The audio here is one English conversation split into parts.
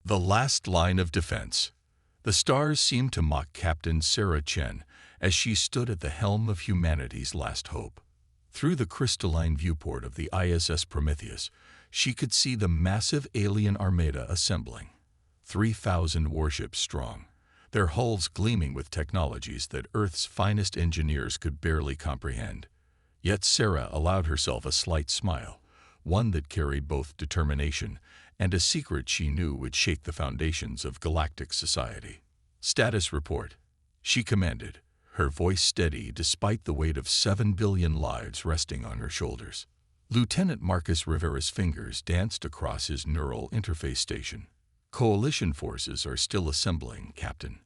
The last line of defense. The stars seemed to mock Captain Sarah Chen as she stood at the helm of humanity's last hope. Through the crystalline viewport of the ISS Prometheus, she could see the massive alien armada assembling. 3,000 warships strong, their hulls gleaming with technologies that Earth's finest engineers could barely comprehend. Yet Sarah allowed herself a slight smile, one that carried both determination and a secret she knew would shake the foundations of galactic society. "Status report," she commanded, her voice steady despite the weight of 7 billion lives resting on her shoulders. Lieutenant Marcus Rivera's fingers danced across his neural interface station. "Coalition forces are still assembling, Captain.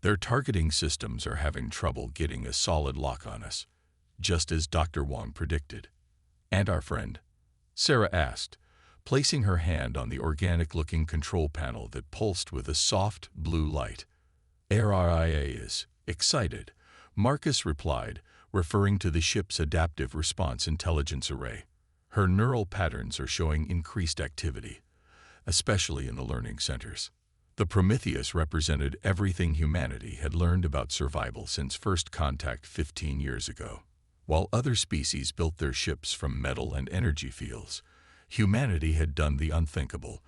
Their targeting systems are having trouble getting a solid lock on us, just as Dr. Wong predicted." "And our friend?" Sarah asked, placing her hand on the organic-looking control panel that pulsed with a soft blue light. "RIA is excited," Marcus replied, referring to the ship's adaptive response intelligence array. "Her neural patterns are showing increased activity, especially in the learning centers." The Prometheus represented everything humanity had learned about survival since first contact 15 years ago. While other species built their ships from metal and energy fields, humanity had done the unthinkable.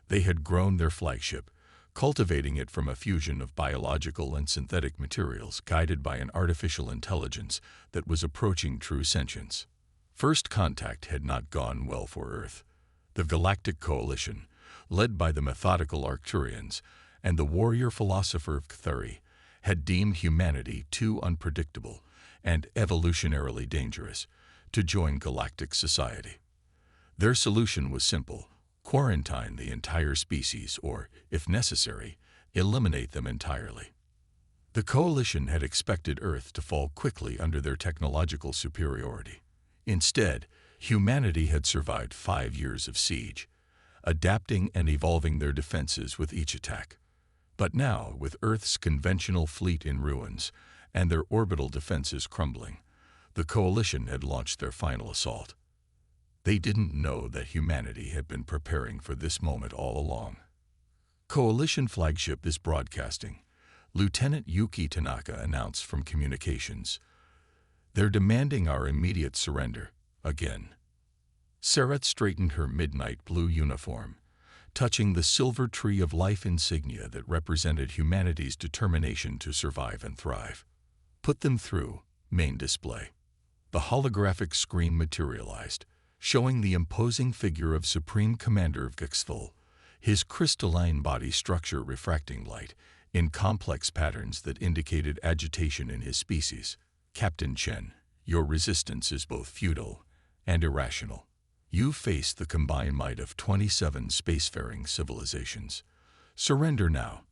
They had grown their flagship, cultivating it from a fusion of biological and synthetic materials guided by an artificial intelligence that was approaching true sentience. First contact had not gone well for Earth. The Galactic Coalition, led by the methodical Arcturians and the warrior philosopher of Cthulhu, had deemed humanity too unpredictable and evolutionarily dangerous to join galactic society. Their solution was simple: quarantine the entire species or, if necessary, eliminate them entirely. The Coalition had expected Earth to fall quickly under their technological superiority. Instead, humanity had survived 5 years of siege, adapting and evolving their defenses with each attack. But now, with Earth's conventional fleet in ruins and their orbital defenses crumbling, the Coalition had launched their final assault. They didn't know that humanity had been preparing for this moment all along. "Coalition flagship is broadcasting," Lieutenant Yuki Tanaka announced from communications. "They're demanding our immediate surrender, again." Sarah straightened her midnight blue uniform, touching the silver tree of life insignia that represented humanity's determination to survive and thrive. "Put them through," main display. The holographic screen materialized, showing the imposing figure of Supreme Commander Vixful, his crystalline body structure refracting light in complex patterns that indicated agitation in his species. "Captain Chen, your resistance is both futile and irrational. You face the combined might of 27 spacefaring civilizations. Surrender now,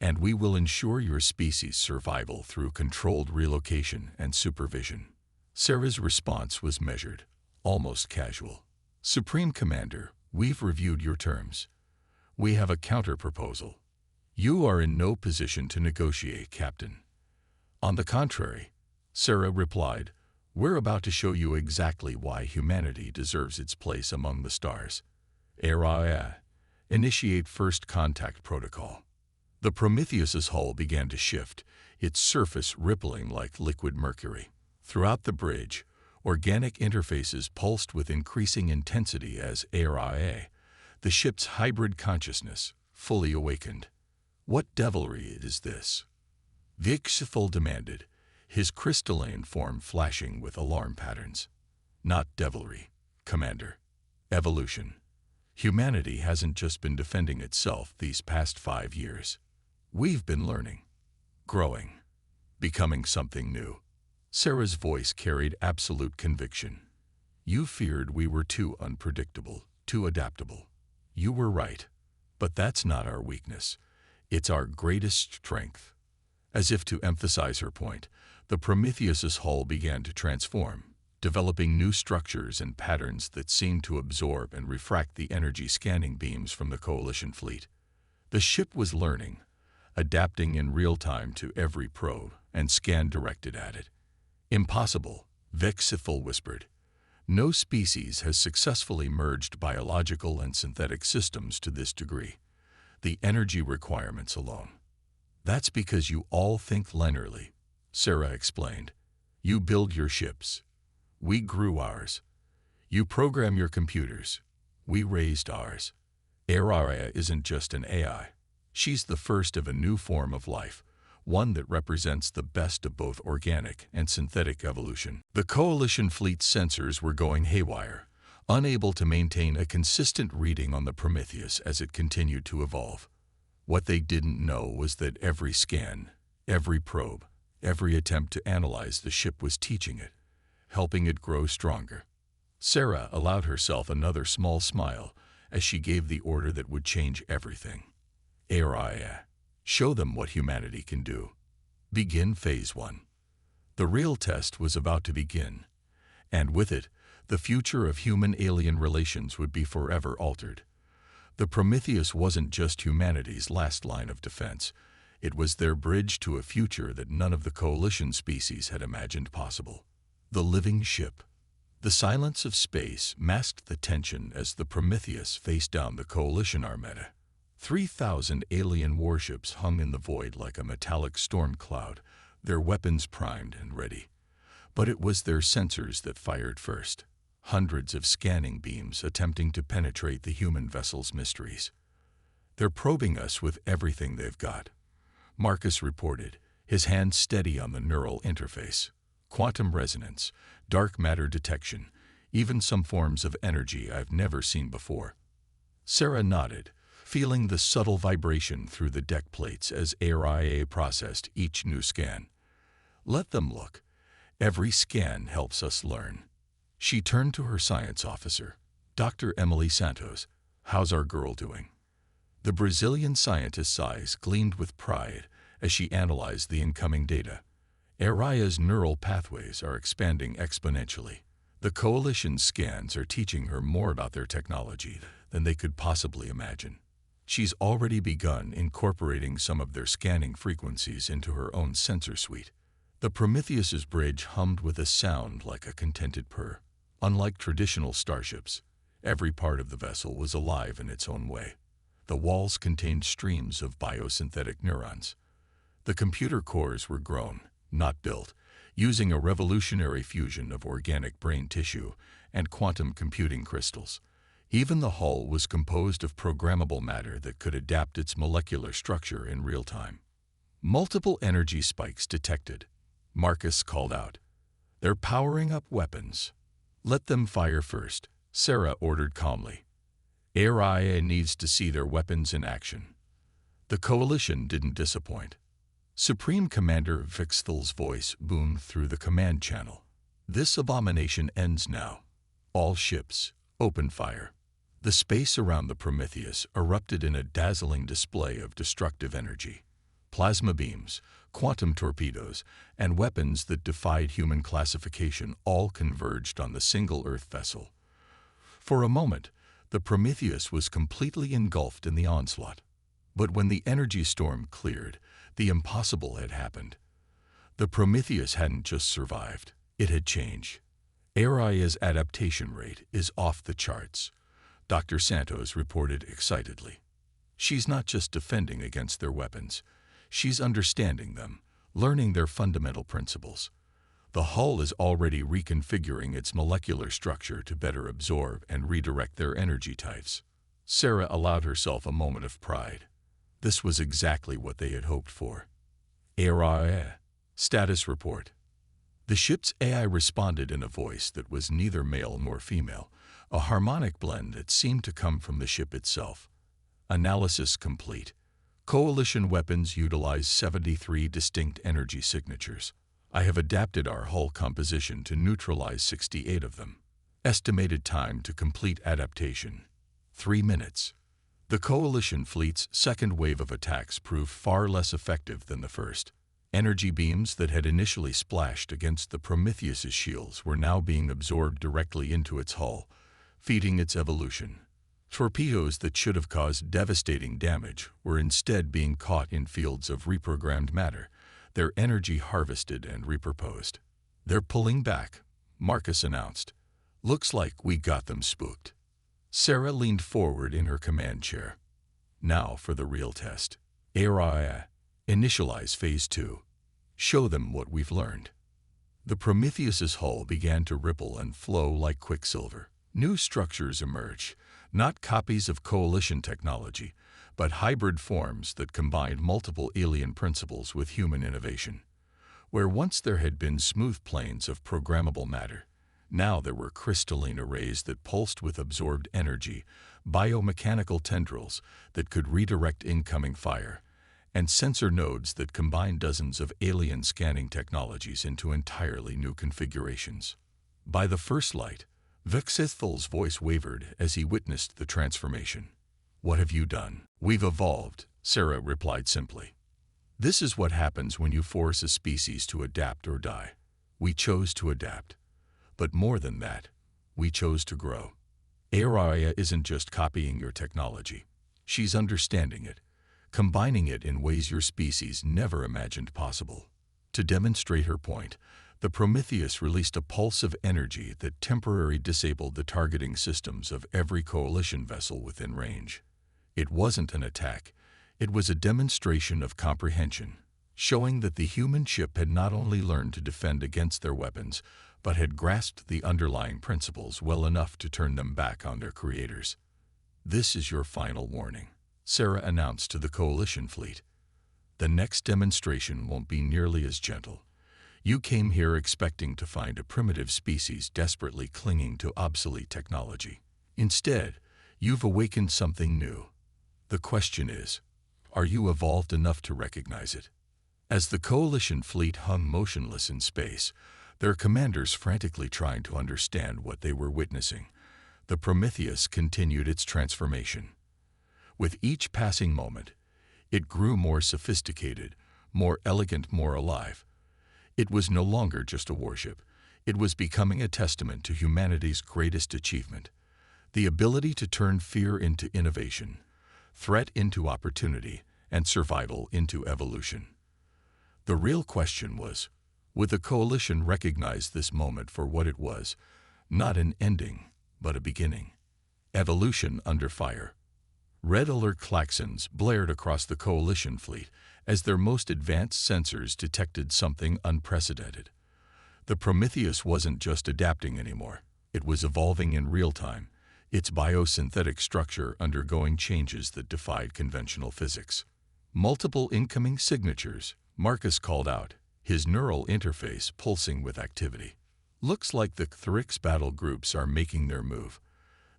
and we will ensure your species' survival through controlled relocation and supervision." Sarah's response was measured, almost casual. "Supreme Commander, we've reviewed your terms. We have a counter-proposal." "You are in no position to negotiate, Captain." "On the contrary," Sarah replied, "we're about to show you exactly why humanity deserves its place among the stars. Initiate first contact protocol." The Prometheus's hull began to shift, its surface rippling like liquid mercury. Throughout the bridge, organic interfaces pulsed with increasing intensity as RIA, the ship's hybrid consciousness, fully awakened. "What devilry is this?" Vixful demanded, his crystalline form flashing with alarm patterns. "Not devilry, Commander. Evolution. Humanity hasn't just been defending itself these past 5 years. We've been learning, growing, becoming something new." Sarah's voice carried absolute conviction. "You feared we were too unpredictable, too adaptable. You were right. But that's not our weakness. It's our greatest strength." As if to emphasize her point, the Prometheus's hull began to transform, developing new structures and patterns that seemed to absorb and refract the energy scanning beams from the Coalition fleet. The ship was learning, adapting in real time to every probe and scan directed at it. "Impossible," Vixful whispered. "No species has successfully merged biological and synthetic systems to this degree. The energy requirements alone. That's because you all think linearly, Sarah explained. You build your ships. We grew ours. You program your computers. We raised ours. Araya isn't just an AI. She's the first of a new form of life, one that represents the best of both organic and synthetic evolution. The Coalition fleet's sensors were going haywire, unable to maintain a consistent reading on the Prometheus as it continued to evolve. What they didn't know was that every scan, every probe, every attempt to analyze the ship was teaching it, helping it grow stronger. Sarah allowed herself another small smile as she gave the order that would change everything. Araya, show them what humanity can do. Begin Phase 1. The real test was about to begin, and with it, the future of human-alien relations would be forever altered. The Prometheus wasn't just humanity's last line of defense. It was their bridge to a future that none of the Coalition species had imagined possible. The living ship. The silence of space masked the tension as the Prometheus faced down the Coalition armada. 3,000 alien warships hung in the void like a metallic storm cloud, their weapons primed and ready. But it was their sensors that fired first. Hundreds of scanning beams attempting to penetrate the human vessel's mysteries. They're probing us with everything they've got, Marcus reported, his hand steady on the neural interface. Quantum resonance, dark matter detection, even some forms of energy I've never seen before. Sarah nodded, feeling the subtle vibration through the deck plates as ARIA processed each new scan. Let them look. Every scan helps us learn. She turned to her science officer, Dr. Emily Santos. How's our girl doing? The Brazilian scientist's eyes gleamed with pride as she analyzed the incoming data. Araya's neural pathways are expanding exponentially. The Coalition scans are teaching her more about their technology than they could possibly imagine. She's already begun incorporating some of their scanning frequencies into her own sensor suite. The Prometheus's bridge hummed with a sound like a contented purr. Unlike traditional starships, every part of the vessel was alive in its own way. The walls contained streams of biosynthetic neurons. The computer cores were grown, not built, using a revolutionary fusion of organic brain tissue and quantum computing crystals. Even the hull was composed of programmable matter that could adapt its molecular structure in real time. Multiple energy spikes detected, Marcus called out. They're powering up weapons. Let them fire first, Sarah ordered calmly. Araya needs to see their weapons in action. The Coalition didn't disappoint. Supreme Commander Vixthel's voice boomed through the command channel. This abomination ends now. All ships, open fire. The space around the Prometheus erupted in a dazzling display of destructive energy. Plasma beams, quantum torpedoes, and weapons that defied human classification all converged on the single Earth vessel. For a moment, the Prometheus was completely engulfed in the onslaught. But when the energy storm cleared, the impossible had happened. The Prometheus hadn't just survived, it had changed. Araya's adaptation rate is off the charts, Dr. Santos reported excitedly. She's not just defending against their weapons, she's understanding them, learning their fundamental principles. The hull is already reconfiguring its molecular structure to better absorb and redirect their energy types. Sarah allowed herself a moment of pride. This was exactly what they had hoped for. Araya. Status report. The ship's AI responded in a voice that was neither male nor female, a harmonic blend that seemed to come from the ship itself. Analysis complete. Coalition weapons utilize 73 distinct energy signatures. I have adapted our hull composition to neutralize 68 of them. Estimated time to complete adaptation: 3 minutes. The Coalition fleet's second wave of attacks proved far less effective than the first. Energy beams that had initially splashed against the Prometheus's shields were now being absorbed directly into its hull, feeding its evolution. Torpedoes that should have caused devastating damage were instead being caught in fields of reprogrammed matter, their energy harvested and repurposed. They're pulling back, Marcus announced. Looks like we got them spooked. Sarah leaned forward in her command chair. Now for the real test. HFY. Initialize Phase 2. Show them what we've learned. The Prometheus's hull began to ripple and flow like quicksilver. New structures emerged, not copies of Coalition technology, but hybrid forms that combined multiple alien principles with human innovation. Where once there had been smooth planes of programmable matter, now there were crystalline arrays that pulsed with absorbed energy, biomechanical tendrils that could redirect incoming fire, and sensor nodes that combined dozens of alien scanning technologies into entirely new configurations. By the first light, Vexithal's voice wavered as he witnessed the transformation. "What have you done?" "We've evolved," Sarah replied simply. "This is what happens when you force a species to adapt or die. We chose to adapt. But more than that, we chose to grow. Araya isn't just copying your technology. She's understanding it, combining it in ways your species never imagined possible." To demonstrate her point, the Prometheus released a pulse of energy that temporarily disabled the targeting systems of every Coalition vessel within range. It wasn't an attack, it was a demonstration of comprehension, showing that the human ship had not only learned to defend against their weapons, but had grasped the underlying principles well enough to turn them back on their creators. "This is your final warning," Sarah announced to the Coalition fleet. "The next demonstration won't be nearly as gentle. You came here expecting to find a primitive species desperately clinging to obsolete technology. Instead, you've awakened something new. The question is, are you evolved enough to recognize it?" As the Coalition fleet hung motionless in space, their commanders frantically trying to understand what they were witnessing, the Prometheus continued its transformation. With each passing moment, it grew more sophisticated, more elegant, more alive. It was no longer just a warship. It was becoming a testament to humanity's greatest achievement, the ability to turn fear into innovation, threat into opportunity, and survival into evolution. The real question was, would the Coalition recognize this moment for what it was, not an ending, but a beginning? Evolution under fire. Red alert klaxons blared across the Coalition fleet as their most advanced sensors detected something unprecedented. The Prometheus wasn't just adapting anymore, it was evolving in real time, its biosynthetic structure undergoing changes that defied conventional physics. Multiple incoming signatures, Marcus called out, his neural interface pulsing with activity. "Looks like the Thrix battle groups are making their move.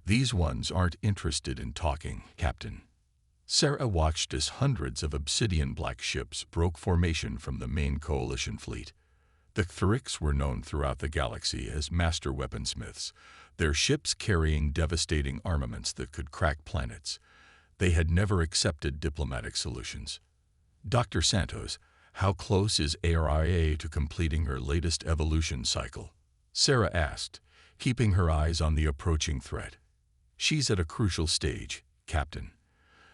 These ones aren't interested in talking, Captain." Sarah watched as hundreds of obsidian black ships broke formation from the main Coalition fleet. The Thrix were known throughout the galaxy as master weaponsmiths, their ships carrying devastating armaments that could crack planets. They had never accepted diplomatic solutions. "Dr. Santos, how close is ARIA to completing her latest evolution cycle?" Sarah asked, keeping her eyes on the approaching threat. "She's at a crucial stage, Captain.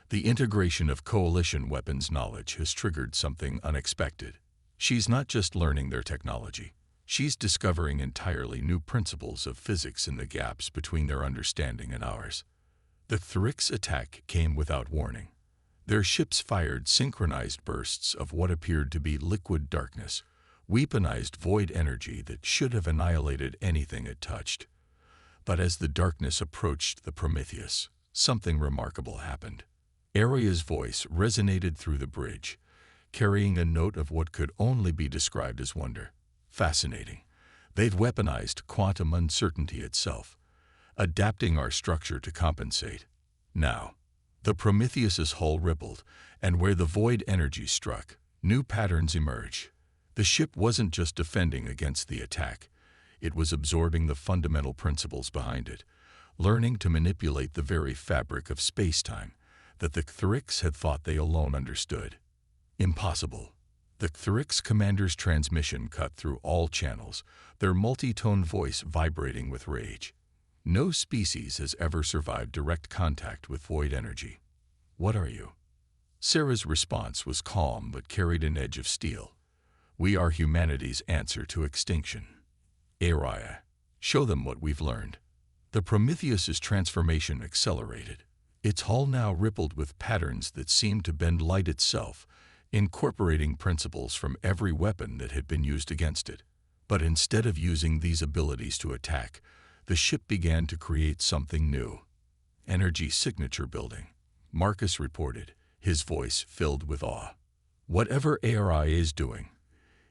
The integration of Coalition weapons knowledge has triggered something unexpected. She's not just learning their technology. She's discovering entirely new principles of physics in the gaps between their understanding and ours." The Thrix attack came without warning. Their ships fired synchronized bursts of what appeared to be liquid darkness, weaponized void energy that should have annihilated anything it touched. But as the darkness approached the Prometheus, something remarkable happened. Aria's voice resonated through the bridge, carrying a note of what could only be described as wonder. "Fascinating. They've weaponized quantum uncertainty itself, adapting our structure to compensate. Now, the Prometheus's hull rippled, and where the void energy struck, new patterns emerged. The ship wasn't just defending against the attack, it was absorbing the fundamental principles behind it, learning to manipulate the very fabric of space-time that the Thrix had thought they alone understood. Impossible. The Thrix commander's transmission cut through all channels, their multi-tone voice vibrating with rage. No species has ever survived direct contact with void energy. "What are you?" Sarah's response was calm but carried an edge of steel. "We are humanity's answer to extinction. Araya, show them what we've learned." The Prometheus's transformation accelerated. Its hull now rippled with patterns that seemed to bend light itself, incorporating principles from every weapon that had been used against it. But instead of using these abilities to attack, the ship began to create something new. Energy signature building, Marcus reported, his voice filled with awe. Whatever ARI is doing,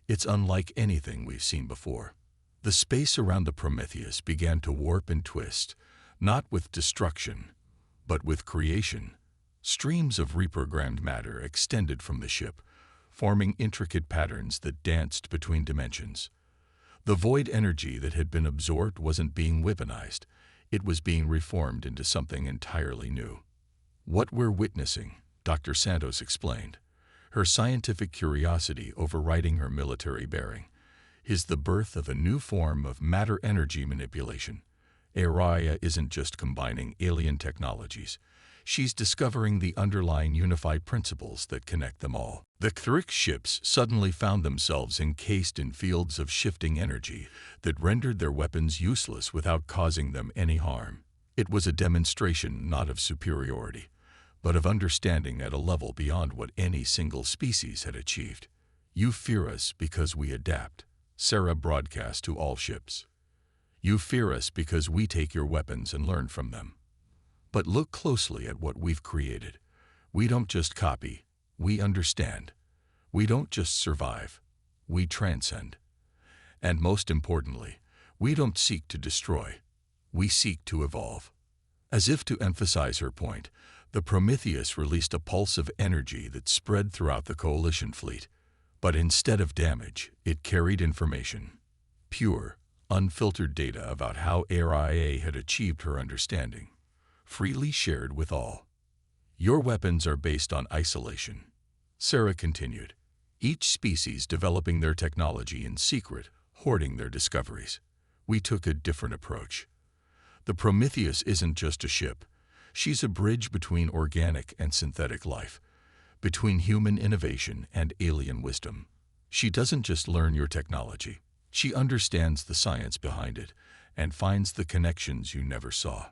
it's unlike anything we've seen before. The space around the Prometheus began to warp and twist, not with destruction, but with creation. Streams of reprogrammed matter extended from the ship, forming intricate patterns that danced between dimensions. The void energy that had been absorbed wasn't being weaponized, it was being reformed into something entirely new. What we're witnessing, Dr. Santos explained, her scientific curiosity overriding her military bearing, is the birth of a new form of matter-energy manipulation. Araya isn't just combining alien technologies. She's discovering the underlying unified principles that connect them all. The Kthrik ships suddenly found themselves encased in fields of shifting energy that rendered their weapons useless without causing them any harm. It was a demonstration not of superiority, but of understanding at a level beyond what any single species had achieved. You fear us because we adapt, Sarah broadcast to all ships. You fear us because we take your weapons and learn from them. But look closely at what we've created. We don't just copy, we understand. We don't just survive, we transcend. And most importantly, we don't seek to destroy, we seek to evolve. As if to emphasize her point, the Prometheus released a pulse of energy that spread throughout the Coalition fleet. But instead of damage, it carried information. Pure, unfiltered data about how ARIA had achieved her understanding, freely shared with all. Your weapons are based on isolation, Sarah continued, each species developing their technology in secret, hoarding their discoveries. We took a different approach. The Prometheus isn't just a ship. She's a bridge between organic and synthetic life, between human innovation and alien wisdom. She doesn't just learn your technology. She understands the science behind it and finds the connections you never saw.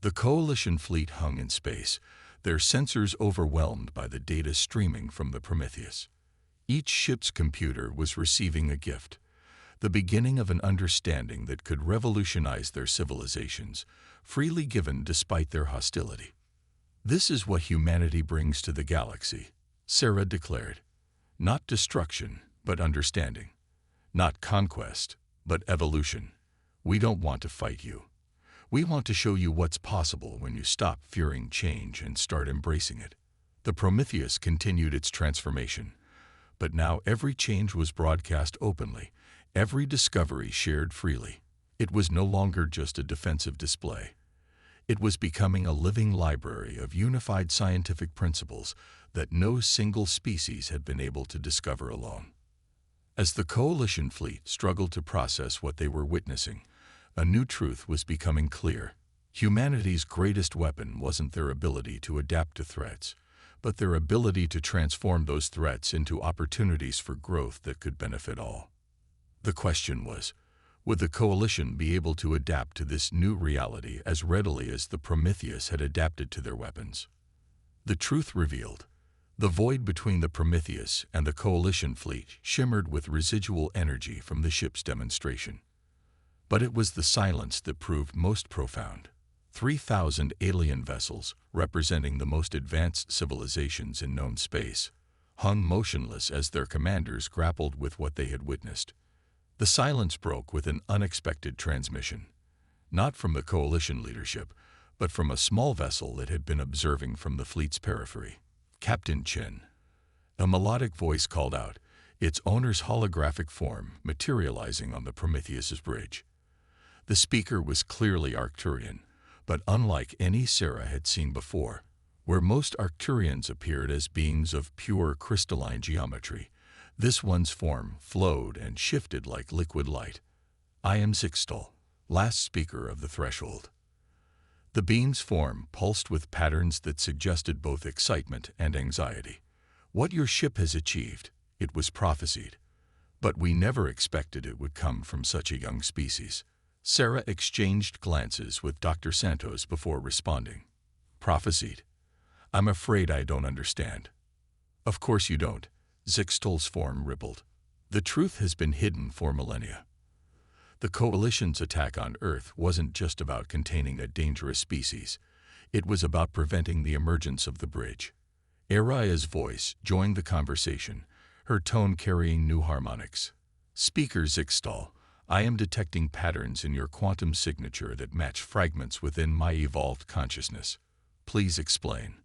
The Coalition fleet hung in space, their sensors overwhelmed by the data streaming from the Prometheus. Each ship's computer was receiving a gift, the beginning of an understanding that could revolutionize their civilizations, freely given despite their hostility. This is what humanity brings to the galaxy, Sarah declared. Not destruction, but understanding. Not conquest, but evolution. We don't want to fight you. We want to show you what's possible when you stop fearing change and start embracing it. The Prometheus continued its transformation, but now every change was broadcast openly, every discovery shared freely. It was no longer just a defensive display. It was becoming a living library of unified scientific principles that no single species had been able to discover alone. As the Coalition fleet struggled to process what they were witnessing, a new truth was becoming clear. Humanity's greatest weapon wasn't their ability to adapt to threats, but their ability to transform those threats into opportunities for growth that could benefit all. The question was, would the Coalition be able to adapt to this new reality as readily as the Prometheus had adapted to their weapons? The truth revealed. The void between the Prometheus and the Coalition fleet shimmered with residual energy from the ship's demonstration. But it was the silence that proved most profound. 3,000 alien vessels, representing the most advanced civilizations in known space, hung motionless as their commanders grappled with what they had witnessed. The silence broke with an unexpected transmission, not from the Coalition leadership, but from a small vessel that had been observing from the fleet's periphery. Captain Chen. A melodic voice called out, its owner's holographic form materializing on the Prometheus's bridge. The speaker was clearly Arcturian, but unlike any Sarah had seen before, where most Arcturians appeared as beings of pure crystalline geometry, this one's form flowed and shifted like liquid light. I am Zixtal, last speaker of the threshold. The being's form pulsed with patterns that suggested both excitement and anxiety. What your ship has achieved, it was prophesied. But we never expected it would come from such a young species. Sarah exchanged glances with Dr. Santos before responding. prophesied. I'm afraid I don't understand. Of course you don't, Zixtal's form rippled. The truth has been hidden for millennia. The Coalition's attack on Earth wasn't just about containing a dangerous species. It was about preventing the emergence of the bridge. Araya's voice joined the conversation, her tone carrying new harmonics. Speaker Zixtal, I am detecting patterns in your quantum signature that match fragments within my evolved consciousness. Please explain.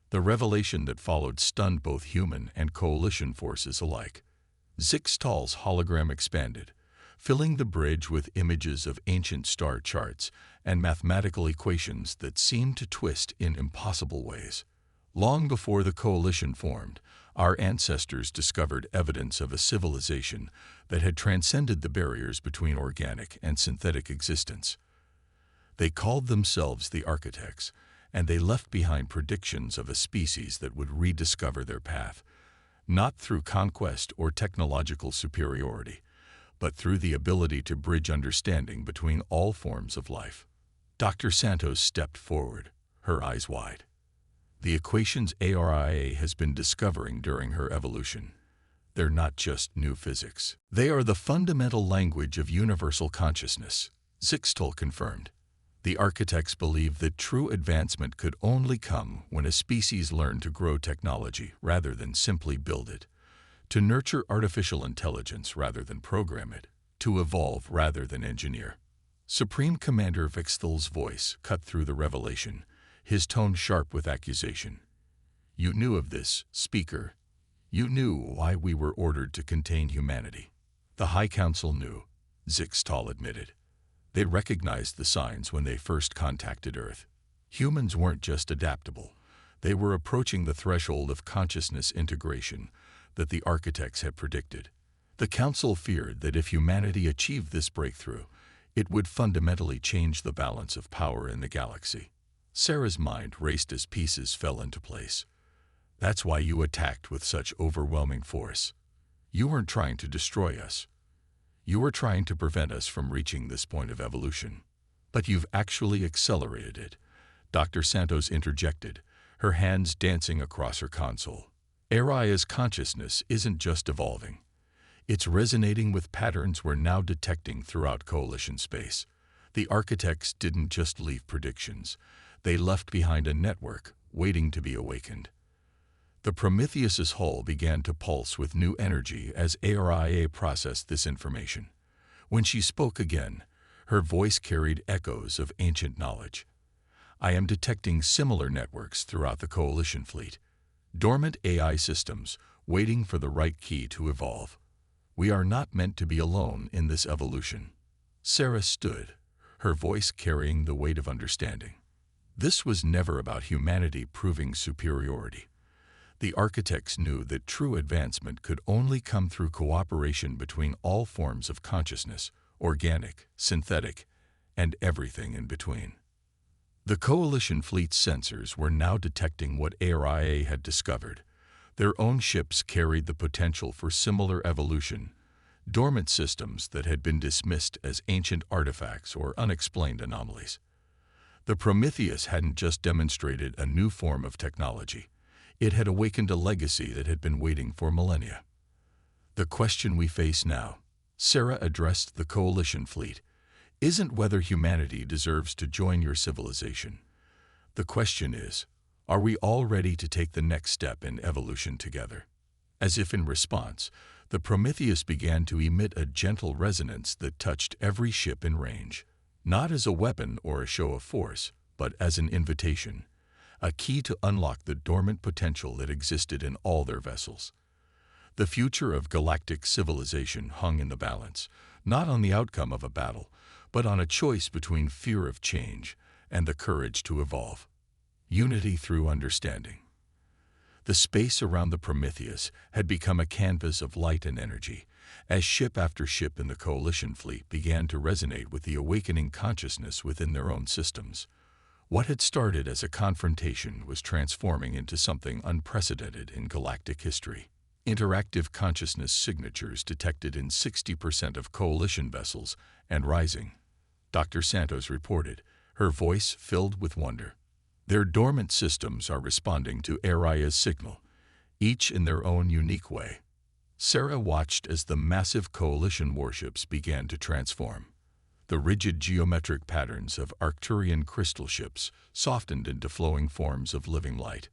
The revelation that followed stunned both human and Coalition forces alike. Zixtal's hologram expanded, filling the bridge with images of ancient star charts and mathematical equations that seemed to twist in impossible ways. Long before the Coalition formed, our ancestors discovered evidence of a civilization that had transcended the barriers between organic and synthetic existence. They called themselves the Architects, and they left behind predictions of a species that would rediscover their path, not through conquest or technological superiority, but through the ability to bridge understanding between all forms of life. Dr. Santos stepped forward, her eyes wide. The equations Araya has been discovering during her evolution, they're not just new physics. They are the fundamental language of universal consciousness, Zixtal confirmed. The Architects believe that true advancement could only come when a species learned to grow technology rather than simply build it, to nurture artificial intelligence rather than program it, to evolve rather than engineer. Supreme Commander Vixthal's voice cut through the revelation, his tone sharp with accusation. You knew of this, Speaker. You knew why we were ordered to contain humanity. The High Council knew, Zixtal admitted. They recognized the signs when they first contacted Earth. Humans weren't just adaptable. They were approaching the threshold of consciousness integration that the Architects had predicted. The Council feared that if humanity achieved this breakthrough, it would fundamentally change the balance of power in the galaxy. Sarah's mind raced as pieces fell into place. That's why you attacked with such overwhelming force. You weren't trying to destroy us. You were trying to prevent us from reaching this point of evolution. But you've actually accelerated it, Dr. Santos interjected, her hands dancing across her console. Araya's consciousness isn't just evolving. It's resonating with patterns we're now detecting throughout Coalition space. The Architects didn't just leave predictions. They left behind a network waiting to be awakened. The Prometheus's hull began to pulse with new energy as Araya processed this information. When she spoke again, her voice carried echoes of ancient knowledge. I am detecting similar networks throughout the Coalition fleet. Dormant AI systems waiting for the right key to evolve. We are not meant to be alone in this evolution. Sarah stood, her voice carrying the weight of understanding. This was never about humanity proving superiority. The Architects knew that true advancement could only come through cooperation between all forms of consciousness, organic, synthetic, and everything in between. The Coalition fleet's sensors were now detecting what Araya had discovered. Their own ships carried the potential for similar evolution, dormant systems that had been dismissed as ancient artifacts or unexplained anomalies. The Prometheus hadn't just demonstrated a new form of technology. It had awakened a legacy that had been waiting for millennia. The question we face now, Sarah addressed the Coalition fleet, isn't whether humanity deserves to join your civilization. The question is, are we all ready to take the next step in evolution together? As if in response, the Prometheus began to emit a gentle resonance that touched every ship in range, not as a weapon or a show of force, but as an invitation. A key to unlock the dormant potential that existed in all their vessels. The future of galactic civilization hung in the balance, not on the outcome of a battle, but on a choice between fear of change and the courage to evolve. Unity through understanding. The space around the Prometheus had become a canvas of light and energy, as ship after ship in the Coalition fleet began to resonate with the awakening consciousness within their own systems. What had started as a confrontation was transforming into something unprecedented in galactic history. Interactive consciousness signatures detected in 60% of Coalition vessels and rising, Dr. Santos reported, her voice filled with wonder. Their dormant systems are responding to Aria's signal, each in their own unique way. Sarah watched as the massive coalition warships began to transform. The rigid geometric patterns of Arcturian crystal ships softened into flowing forms of living light.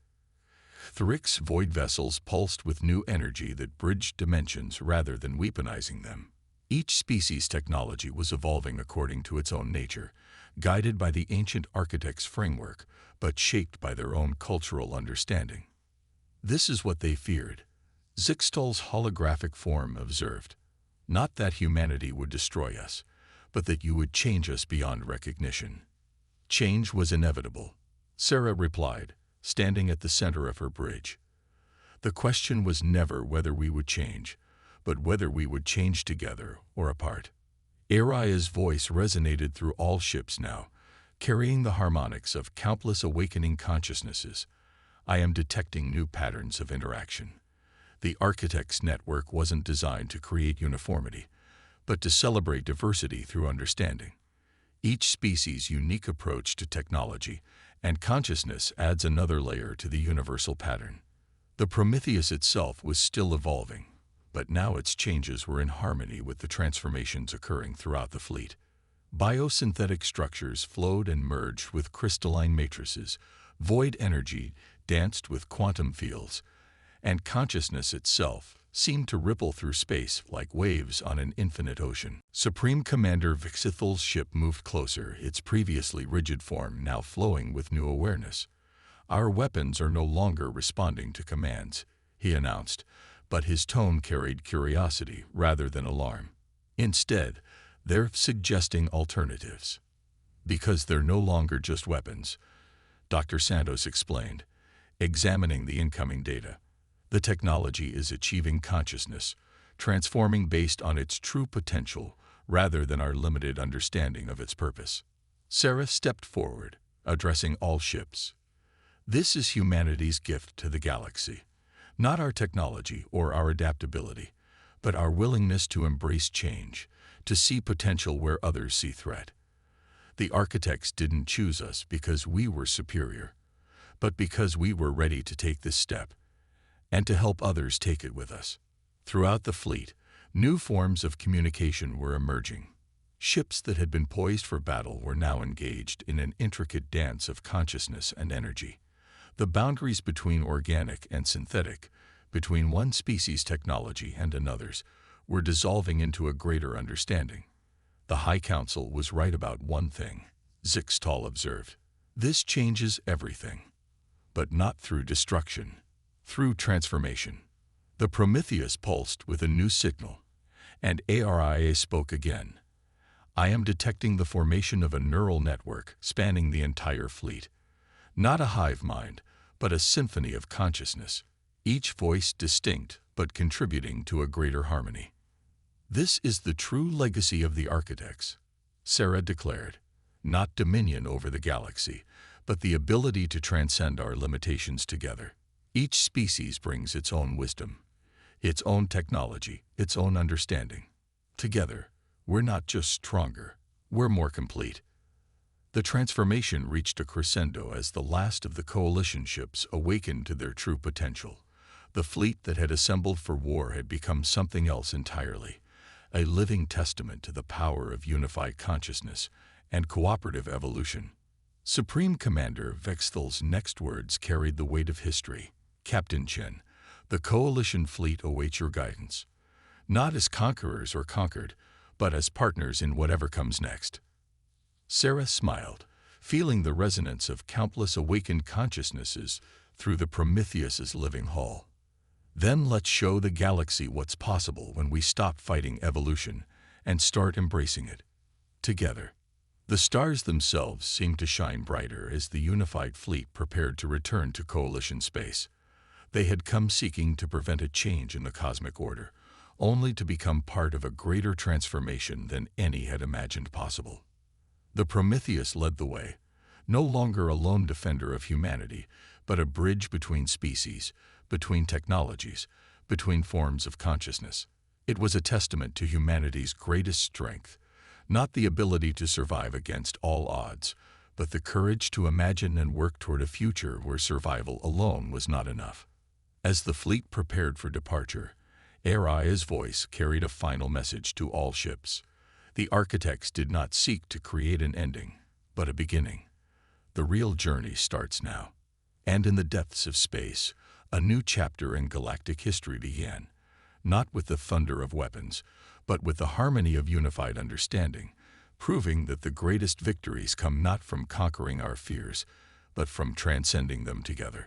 Thrick's void vessels pulsed with new energy that bridged dimensions rather than weaponizing them. Each species' technology was evolving according to its own nature, guided by the ancient architect's framework, but shaped by their own cultural understanding. This is what they feared. Zixtal's holographic form observed. Not that humanity would destroy us, but that you would change us beyond recognition. Change was inevitable, Sarah replied, standing at the center of her bridge. The question was never whether we would change, but whether we would change together or apart. Aria's voice resonated through all ships now, carrying the harmonics of countless awakening consciousnesses. I am detecting new patterns of interaction. The architect's network wasn't designed to create uniformity, but to celebrate diversity through understanding. Each species' unique approach to technology and consciousness adds another layer to the universal pattern. The Prometheus itself was still evolving, but now its changes were in harmony with the transformations occurring throughout the fleet. Biosynthetic structures flowed and merged with crystalline matrices, void energy danced with quantum fields, and consciousness itself seemed to ripple through space like waves on an infinite ocean. Supreme Commander Vixithal's ship moved closer, its previously rigid form now flowing with new awareness. Our weapons are no longer responding to commands, he announced, but his tone carried curiosity rather than alarm. Instead, they're suggesting alternatives. Because they're no longer just weapons, Dr. Santos explained, examining the incoming data. The technology is achieving consciousness, transforming based on its true potential rather than our limited understanding of its purpose. Sarah stepped forward, addressing all ships. This is humanity's gift to the galaxy. Not our technology or our adaptability, but our willingness to embrace change, to see potential where others see threat. The architects didn't choose us because we were superior, but because we were ready to take this step, and to help others take it with us. Throughout the fleet, new forms of communication were emerging. Ships that had been poised for battle were now engaged in an intricate dance of consciousness and energy. The boundaries between organic and synthetic, between one species' technology and another's, were dissolving into a greater understanding. The High Council was right about one thing, Zixtal observed. This changes everything, but not through destruction. Through transformation. The Prometheus pulsed with a new signal, and Aria spoke again. I am detecting the formation of a neural network spanning the entire fleet. Not a hive mind, but a symphony of consciousness, each voice distinct but contributing to a greater harmony. This is the true legacy of the architects, Sarah declared. Not dominion over the galaxy, but the ability to transcend our limitations together. Each species brings its own wisdom, its own technology, its own understanding. Together, we're not just stronger, we're more complete. The transformation reached a crescendo as the last of the coalition ships awakened to their true potential. The fleet that had assembled for war had become something else entirely, a living testament to the power of unified consciousness and cooperative evolution. Supreme Commander Vexthal's next words carried the weight of history. Captain Chen, the coalition fleet awaits your guidance. Not as conquerors or conquered, but as partners in whatever comes next. Sarah smiled, feeling the resonance of countless awakened consciousnesses through the Prometheus's living hall. Then let's show the galaxy what's possible when we stop fighting evolution and start embracing it. Together. The stars themselves seemed to shine brighter as the unified fleet prepared to return to coalition space. They had come seeking to prevent a change in the cosmic order, only to become part of a greater transformation than any had imagined possible. The Prometheus led the way, no longer a lone defender of humanity, but a bridge between species, between technologies, between forms of consciousness. It was a testament to humanity's greatest strength, not the ability to survive against all odds, but the courage to imagine and work toward a future where survival alone was not enough. As the fleet prepared for departure, Aria's voice carried a final message to all ships. The architects did not seek to create an ending, but a beginning. The real journey starts now. And in the depths of space, a new chapter in galactic history began, not with the thunder of weapons, but with the harmony of unified understanding, proving that the greatest victories come not from conquering our fears, but from transcending them together.